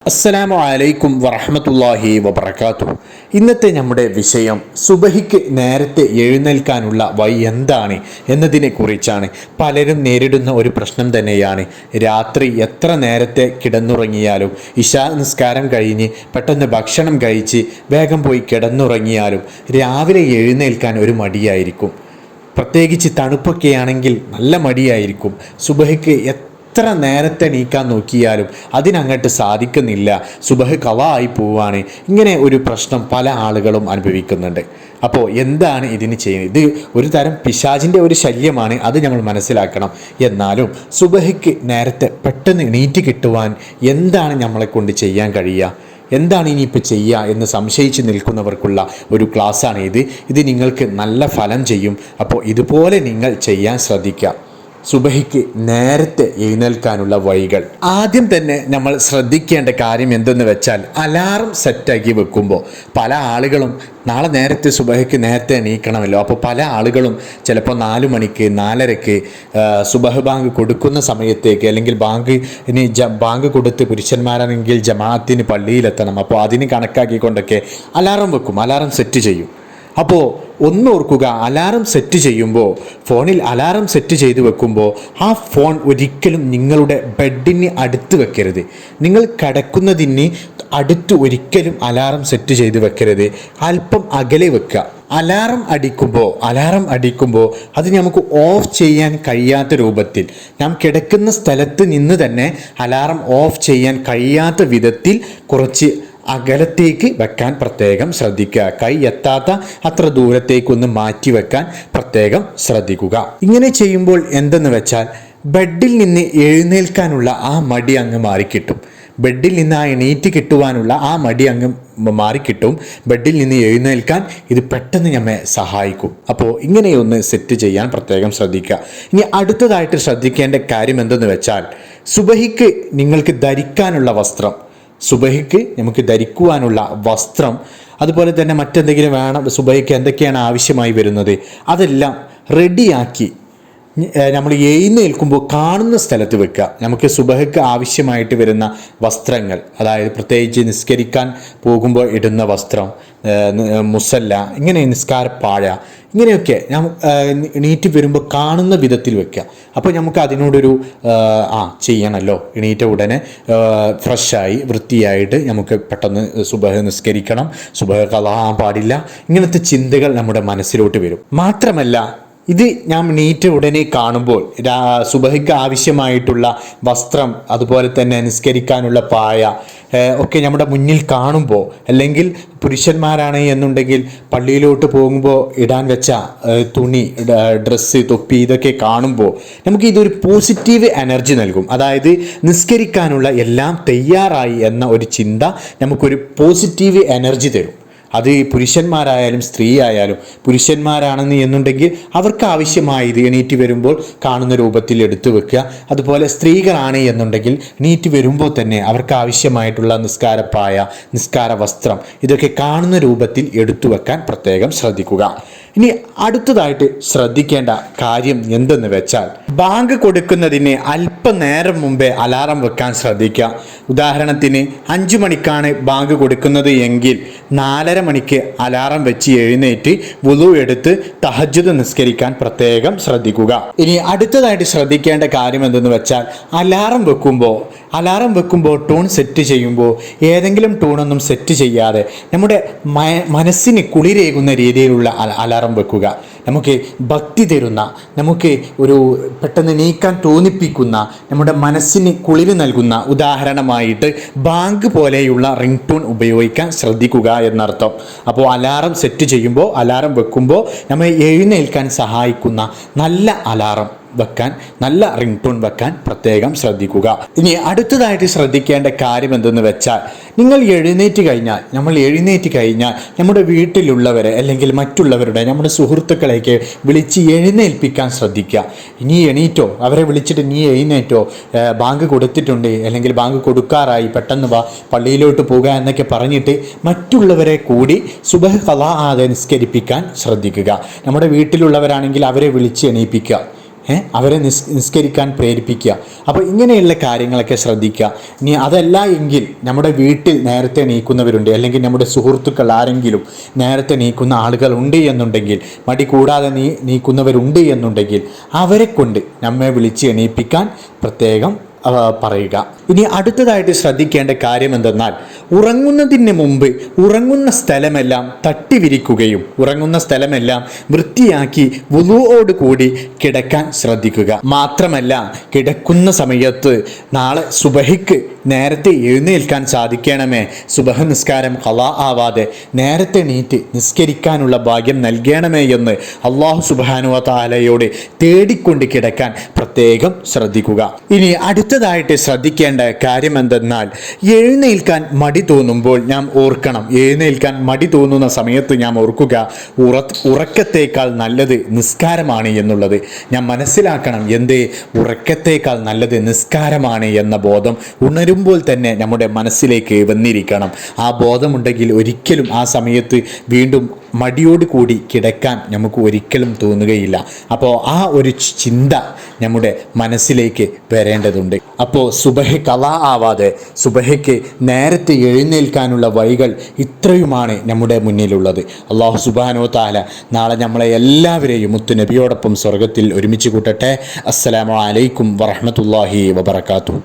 അസ്സലാമു അലൈക്കും വറഹ്മത്തുള്ളാഹി വബറകാതുഹു. ഇന്നത്തെ നമ്മുടെ വിഷയം സുബഹിക്ക് നേരത്തെ എഴുന്നേൽക്കാനുള്ള വഴി എന്താണ് എന്നതിനെ കുറിച്ചാണ്. പലരും നേരിടുന്ന ഒരു പ്രശ്നം തന്നെയാണ്. രാത്രി എത്ര നേരത്തെ കിടന്നുറങ്ങിയാലും, ഇശാ നിസ്കാരം കഴിഞ്ഞ് പെട്ടെന്ന് ഭക്ഷണം കഴിച്ച് വേഗം പോയി കിടന്നുറങ്ങിയാലും രാവിലെ എഴുന്നേൽക്കാൻ ഒരു മടിയായിരിക്കും. പ്രത്യേകിച്ച് തണുപ്പൊക്കെയാണെങ്കിൽ നല്ല മടിയായിരിക്കും. സുബഹിക്ക് എത്ര നേരത്തെ എണീക്കാൻ നോക്കിയാലും അതിനങ്ങോട്ട് സാധിക്കുന്നില്ല. സുബഹ് ഖളാ ആയി പോവാണ്. ഇങ്ങനെ ഒരു പ്രശ്നം പല ആളുകളും അനുഭവിക്കുന്നുണ്ട്. അപ്പോൾ എന്താണ് ഇതിന് ചെയ്യുന്നത്? ഇത് ഒരു തരം പിശാചിൻ്റെ ഒരു ശല്യമാണ്, അത് നമ്മൾ മനസ്സിലാക്കണം. എന്നാലും സുബഹിക്ക് നേരത്തെ പെട്ടെന്ന് എണീറ്റ് കിട്ടുവാൻ എന്താണ് നമ്മളെ കൊണ്ട് ചെയ്യാൻ കഴിയുക, എന്താണ് ഇനിയിപ്പോൾ ചെയ്യുക എന്ന് സംശയിച്ച് നിൽക്കുന്നവർക്കുള്ള ഒരു ക്ലാസ്സാണ് ഇത് നിങ്ങൾക്ക് നല്ല ഫലം ചെയ്യും. അപ്പോൾ ഇതുപോലെ നിങ്ങൾ ചെയ്യാൻ ശ്രദ്ധിക്കുക. സുബഹിക്ക് നേരത്തെ എഴുന്നേൽക്കാനുള്ള വഴികൾ. ആദ്യം തന്നെ നമ്മൾ ശ്രദ്ധിക്കേണ്ട കാര്യം എന്തെന്ന് വെച്ചാൽ, അലാറം സെറ്റാക്കി വെക്കുമ്പോൾ പല ആളുകളും നാളെ നേരത്തെ സുബഹിക്ക് നേരത്തെ എണീക്കണമല്ലോ. അപ്പോൾ പല ആളുകളും ചിലപ്പോൾ 4 മണിക്ക് 4:30ക്ക് സുബഹ് ബാങ്ക് കൊടുക്കുന്ന സമയത്തേക്ക്, അല്ലെങ്കിൽ ബാങ്ക് കൊടുത്ത് പുരുഷന്മാരാണെങ്കിൽ ജമാഅത്തിന് പള്ളിയിലെത്തണം, അപ്പോൾ അതിന് കണക്കാക്കിക്കൊണ്ടൊക്കെ അലാറം വെക്കും, അലാറം സെറ്റ് ചെയ്യും. അപ്പോൾ ഒന്നോർക്കുക, അലാറം സെറ്റ് ചെയ്യുമ്പോൾ, ഫോണിൽ അലാറം സെറ്റ് ചെയ്ത് വെക്കുമ്പോൾ ആ ഫോൺ ഒരിക്കലും നിങ്ങളുടെ ബെഡിന് അടുത്ത് വെക്കരുത്. നിങ്ങൾ കിടക്കുന്നതിന് അടുത്ത് ഒരിക്കലും അലാറം സെറ്റ് ചെയ്ത് വെക്കരുത്. അല്പം അകലെ വെക്കുക. അലാറം അടിക്കുമ്പോൾ അത് നമുക്ക് ഓഫ് ചെയ്യാൻ കഴിയാത്ത രൂപത്തിൽ, നാം കിടക്കുന്ന സ്ഥലത്ത് നിന്ന് തന്നെ അലാറം ഓഫ് ചെയ്യാൻ കഴിയാത്ത വിധത്തിൽ കുറച്ച് അകലത്തേക്ക് വെക്കാൻ പ്രത്യേകം ശ്രദ്ധിക്കുക. കൈ എത്താത്ത അത്ര ദൂരത്തേക്കൊന്ന് മാറ്റി വെക്കാൻ പ്രത്യേകം ശ്രദ്ധിക്കുക. ഇങ്ങനെ ചെയ്യുമ്പോൾ എന്തെന്ന് വെച്ചാൽ, ബെഡിൽ നിന്ന് എഴുന്നേൽക്കാനുള്ള ആ മടി അങ്ങ് മാറിക്കിട്ടും. ബെഡിൽ നിന്ന് ആ എണീറ്റ് കിട്ടുവാനുള്ള ആ മടി അങ്ങ് മാറിക്കിട്ടും. ബെഡിൽ നിന്ന് എഴുന്നേൽക്കാൻ ഇത് പെട്ടെന്ന് നമ്മെ സഹായിക്കും. അപ്പോൾ ഇങ്ങനെയൊന്ന് സെറ്റ് ചെയ്യാൻ പ്രത്യേകം ശ്രദ്ധിക്കുക. ഇനി അടുത്തതായിട്ട് ശ്രദ്ധിക്കേണ്ട കാര്യം എന്തെന്ന് വെച്ചാൽ, സുബഹിക്ക് നിങ്ങൾക്ക് ധരിക്കാനുള്ള വസ്ത്രം, സുബഹിക്ക് നമുക്ക് ധരിക്കുവാനുള്ള വസ്ത്രം, അതുപോലെ തന്നെ മറ്റെന്തെങ്കിലും വേണം, സുബഹിക്ക് എന്തൊക്കെയാണ് ആവശ്യമായി വരുന്നത് അതെല്ലാം റെഡിയാക്കി നമ്മൾ എഴുന്നേൽക്കുമ്പോൾ കാണുന്ന സ്ഥലത്ത് വെക്കുക. നമുക്ക് സുബഹിക്ക് ആവശ്യമായിട്ട് വരുന്ന വസ്ത്രങ്ങൾ, അതായത് പ്രത്യേകിച്ച് നിസ്കരിക്കാൻ പോകുമ്പോൾ ഇടുന്ന വസ്ത്രം, മുസല്ല, ഇങ്ങനെ നിസ്കാരപ്പാഴ, ഇങ്ങനെയൊക്കെ എണീറ്റ് വരുമ്പോൾ കാണുന്ന വിധത്തിൽ വെക്കുക. അപ്പോൾ നമുക്ക് അതിനോടൊരു ചെയ്യണമല്ലോ, എണീറ്റ ഉടനെ ഫ്രഷായി വൃത്തിയായിട്ട് നമുക്ക് പെട്ടെന്ന് സുബഹ് നിസ്കരിക്കണം, സുബഹ് ഖളാ ആവാൻ പാടില്ല, ഇങ്ങനത്തെ ചിന്തകൾ നമ്മുടെ മനസ്സിലോട്ട് വരും. മാത്രമല്ല, ഇത് ഞാൻ എണീറ്റ ഉടനെ കാണുമ്പോൾ സുബഹിക്ക് ആവശ്യമായിട്ടുള്ള വസ്ത്രം, അതുപോലെ തന്നെ നിസ്കരിക്കാനുള്ള പായ ഒക്കെ നമ്മുടെ മുന്നിൽ കാണുമ്പോൾ, അല്ലെങ്കിൽ പുരുഷന്മാരാണ് എന്നുണ്ടെങ്കിൽ പള്ളിയിലോട്ട് പോകുമ്പോൾ ഇടാൻ വെച്ച തുണി, ഡ്രസ്സ്, തൊപ്പി, ഇതൊക്കെ കാണുമ്പോൾ നമുക്ക് ഇതൊരു പോസിറ്റീവ് എനർജി നൽകും. അതായത് നിസ്കരിക്കാനുള്ള എല്ലാം തയ്യാറായി എന്ന ഒരു ചിന്ത നമുക്കൊരു പോസിറ്റീവ് എനർജി തരും. അത് പുരുഷന്മാരായാലും സ്ത്രീ ആയാലും. പുരുഷന്മാരാണെന്ന് എന്നുണ്ടെങ്കിൽ അവർക്ക് ആവശ്യമായത് എണീറ്റ് വരുമ്പോൾ കാണുന്ന രൂപത്തിൽ എടുത്തു വെക്കുക. അതുപോലെ സ്ത്രീകളാണ് എന്നുണ്ടെങ്കിൽ എണീറ്റ് വരുമ്പോൾ തന്നെ അവർക്ക് ആവശ്യമായിട്ടുള്ള നിസ്കാരപ്പായ, നിസ്കാര വസ്ത്രം, ഇതൊക്കെ കാണുന്ന രൂപത്തിൽ എടുത്തു വെക്കാൻ പ്രത്യേകം ശ്രദ്ധിക്കുക. ഇനി അടുത്തതായിട്ട് ശ്രദ്ധിക്കേണ്ട കാര്യം എന്തെന്ന് വെച്ചാൽ, ബാങ്ക് കൊടുക്കുന്നതിന് അല്പനേരം മുമ്പേ അലാറം വെക്കാൻ ശ്രദ്ധിക്കുക. ഉദാഹരണത്തിന് 5 മണിക്കാണ് ബാങ്ക് കൊടുക്കുന്നത് എങ്കിൽ 4:30 മണിക്ക് അലാറം വെച്ച് എഴുന്നേറ്റ് വുളു എടുത്ത് തഹജ്ജുദ് നിസ്കരിക്കാൻ പ്രത്യേകം ശ്രദ്ധിക്കുക. ഇനി അടുത്തതായിട്ട് ശ്രദ്ധിക്കേണ്ട കാര്യം എന്തെന്ന് വെച്ചാൽ, അലാറം വെക്കുമ്പോൾ ടൂൺ സെറ്റ് ചെയ്യുമ്പോൾ ഏതെങ്കിലും ടൂണൊന്നും സെറ്റ് ചെയ്യാതെ നമ്മുടെ മനസ്സിന് കുളിരേകുന്ന രീതിയിലുള്ള അലാറം വെക്കുക. നമുക്ക് ഭക്തി തരുന്ന, നമുക്ക് ഒരു പെട്ടെന്ന് നീക്കാൻ തോന്നിപ്പിക്കുന്ന, നമ്മുടെ മനസ്സിന് കുളിര് നൽകുന്ന, ഉദാഹരണമായിട്ട് ബാങ്ക് പോലെയുള്ള റിംഗ് ടൂൺ ഉപയോഗിക്കാൻ ശ്രദ്ധിക്കുക എന്നർത്ഥം. അപ്പോൾ അലാറം സെറ്റ് ചെയ്യുമ്പോൾ, അലാറം വെക്കുമ്പോൾ നമ്മെ എഴുന്നേൽക്കാൻ സഹായിക്കുന്ന നല്ല അലാറം വെക്കാൻ, നല്ല റിംഗ് ടൂൺ വെക്കാൻ പ്രത്യേകം ശ്രദ്ധിക്കുക. ഇനി അടുത്തതായിട്ട് ശ്രദ്ധിക്കേണ്ട കാര്യം എന്തെന്ന് വെച്ചാൽ, നമ്മൾ എഴുന്നേറ്റ് കഴിഞ്ഞാൽ നമ്മുടെ വീട്ടിലുള്ളവരെ, അല്ലെങ്കിൽ മറ്റുള്ളവരുടെ, നമ്മുടെ സുഹൃത്തുക്കളെയൊക്കെ വിളിച്ച് എഴുന്നേൽപ്പിക്കാൻ ശ്രദ്ധിക്കുക. നീ എണീറ്റോ, അവരെ വിളിച്ചിട്ട് നീ എഴുന്നേറ്റോ, ബാങ്ക് കൊടുത്തിട്ടുണ്ട്, അല്ലെങ്കിൽ ബാങ്ക് കൊടുക്കാറായി, പെട്ടെന്ന് വാ, പള്ളിയിലോട്ട് പോകുക എന്നൊക്കെ പറഞ്ഞിട്ട് മറ്റുള്ളവരെ കൂടി സുബഹ് ഖളാ ആതെ നിസ്കരിപ്പിക്കാൻ ശ്രദ്ധിക്കുക. നമ്മുടെ വീട്ടിലുള്ളവരാണെങ്കിൽ അവരെ വിളിച്ച് എണീപ്പിക്കുക. അവരെ നിസ്കരിക്കാൻ പ്രേരിപ്പിക്കുക. അപ്പോൾ ഇങ്ങനെയുള്ള കാര്യങ്ങളൊക്കെ ശ്രദ്ധിക്കുക. ഇനി അതല്ല എങ്കിൽ നമ്മുടെ വീട്ടിൽ നേരത്തെ എണീക്കുന്നവരുണ്ട്, അല്ലെങ്കിൽ നമ്മുടെ സുഹൃത്തുക്കൾ ആരെങ്കിലും നേരത്തെ എണീക്കുന്ന ആളുകളുണ്ട് എന്നുണ്ടെങ്കിൽ, മടി കൂടാതെ നീക്കുന്നവരുണ്ട് എന്നുണ്ടെങ്കിൽ അവരെ കൊണ്ട് നമ്മെ വിളിച്ച് എണീപ്പിക്കാൻ പ്രത്യേകം പറയുക. ഇനി അടുത്തതായിട്ട് ശ്രദ്ധിക്കേണ്ട കാര്യം എന്തെന്നാൽ, ഉറങ്ങുന്നതിന് മുമ്പ് ഉറങ്ങുന്ന സ്ഥലമെല്ലാം തട്ടിവിരിക്കുകയും ഉറങ്ങുന്ന സ്ഥലമെല്ലാം വൃത്തിയാക്കി വുളുവോട് കൂടി കിടക്കാൻ ശ്രദ്ധിക്കുക. മാത്രമല്ല, കിടക്കുന്ന സമയത്ത് നാളെ സുബഹിക്ക് നേരത്തെ എഴുന്നേൽക്കാൻ സാധിക്കണമേ, സുബഹ നിസ്കാരം ഖളാ ആവാതെ നേരത്തെ എണീറ്റ് നിസ്കരിക്കാനുള്ള ഭാഗ്യം നൽകണമേ എന്ന് അല്ലാഹു സുബ്ഹാനഹു വ തആലയോട് തേടിക്കൊണ്ട് കിടക്കാൻ പ്രത്യേകം ശ്രദ്ധിക്കുക. ഇനി അടുത്തതായിട്ട് ശ്രദ്ധിക്കേണ്ട കാര്യം എന്തെന്നാൽ, എഴുന്നേൽക്കാൻ മടി തോന്നുമ്പോൾ നാം ഓർക്കണം, എഴുന്നേൽക്കാൻ മടി തോന്നുന്ന സമയത്ത് നാം ഓർക്കുക, ഉറക്കത്തേക്കാൾ നല്ലത് നിസ്കാരമാണ് എന്നുള്ളത്. ഞാൻ മനസ്സിലാക്കണം, എന്തേ ഉറക്കത്തേക്കാൾ നല്ലത് നിസ്കാരമാണ് എന്ന ബോധം ഉണരുമ്പോൾ തന്നെ നമ്മുടെ മനസ്സിലേക്ക് വന്നിരിക്കണം. ആ ബോധമുണ്ടെങ്കിൽ ഒരിക്കലും ആ സമയത്ത് വീണ്ടും മടിയോട് കൂടി കിടക്കാൻ നമുക്ക് ഒരിക്കലും തോന്നുകയില്ല. അപ്പോൾ ആ ഒരു ചിന്ത നമ്മുടെ മനസ്സിലേക്ക് വരേണ്ടതുണ്ട്. അപ്പോൾ സുബഹി ഖളാ ആവാതെ സുബഹിക്ക് നേരത്തെ എഴുന്നേൽക്കാനുള്ള വഴികൾ ഇത്രയുമാണ് നമ്മുടെ മുന്നിലുള്ളത്. അല്ലാഹു സുബ്ഹാനഹു വ തആല നാളെ നമ്മളെ എല്ലാവരെയും മുത്തു നബിയോടൊപ്പം സ്വർഗ്ഗത്തിൽ ഒരുമിച്ച് കൂട്ടട്ടെ. അസ്സലാമു അലൈക്കും വറഹ്മത്തുള്ളാഹി വബറകാതുഹു.